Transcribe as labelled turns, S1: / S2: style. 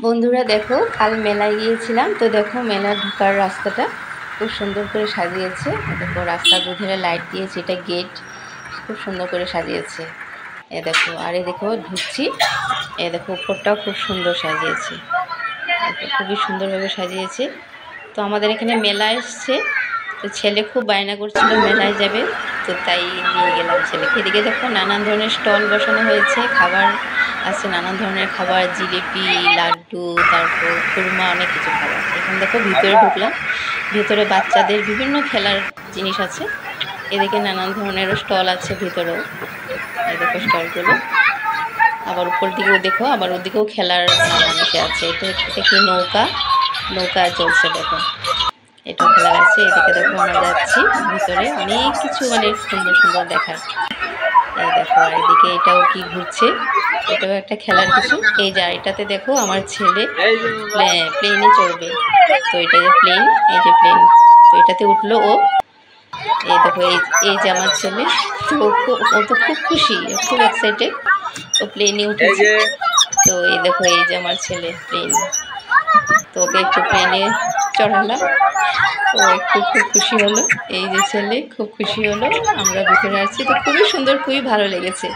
S1: বন্ধুরা দেখো, কাল মেলায় গিয়েছিলাম। তো দেখো মেলার ঢোকার রাস্তাটা খুব সুন্দর করে সাজিয়েছে। দেখো রাস্তার দুধারে লাইট দিয়েছে, এটা গেট, খুব সুন্দর করে সাজিয়েছে। এ দেখো, আর এ দেখো ঢুকছি, এ দেখো উপরটাও খুব সুন্দর সাজিয়েছে, খুবই সুন্দরভাবে সাজিয়েছে। তো আমাদের এখানে মেলা এসছে, তো ছেলে খুব বায়না করছিল মেলায় যাবে, তো তাই নিয়ে গেলাম ছেলেকে। এদিকে দেখো নানান ধরনের স্টল বসানো হয়েছে, খাবার আছে, নানান ধরনের খাবার, জিলিপি, লাড্ডু, তারপর খুরমা, অনেক কিছু খাবার। এখন দেখো ভিতরে ঢুকলাম, ভিতরে বাচ্চাদের বিভিন্ন খেলার জিনিস আছে। এদিকে নানান ধরনের স্টল আছে ভিতরেও, এই দেখো স্টলগুলো। আবার উপর দিকেও দেখো, আবার ওদিকেও খেলার ইসে আছে। এটা কি নৌকা, নৌকা চলছে দেখো, এটাও খেলা আছে। এদিকে দেখো আমরা যাচ্ছি ভিতরে, অনেক কিছু মানে সুন্দর সুন্দর দেখার। এই দেখো, আর এদিকে এটাও কি ঘুরছে, এটাও একটা খেলার কিছু। এই যে এটাতে দেখো আমার ছেলে প্লেনে চড়বে, তো এটা যে প্লেন, এই যে প্লেন, তো এটাতে উঠলো ও। এই দেখো, এই যে আমার ছেলে, তো ও তো খুব খুশি, খুব এক্সাইটেড, ও প্লেনে উঠেছে। তো এই দেখো, এই যে আমার ছেলে প্লেন, তো ওকে একটু প্লেনে চড়ালাম, ও একটু খুব খুশি হলো। এই যে ছেলে খুব খুশি হলো, আমরা ভিতরে আসছি, তো খুবই সুন্দর, খুবই ভালো লেগেছে।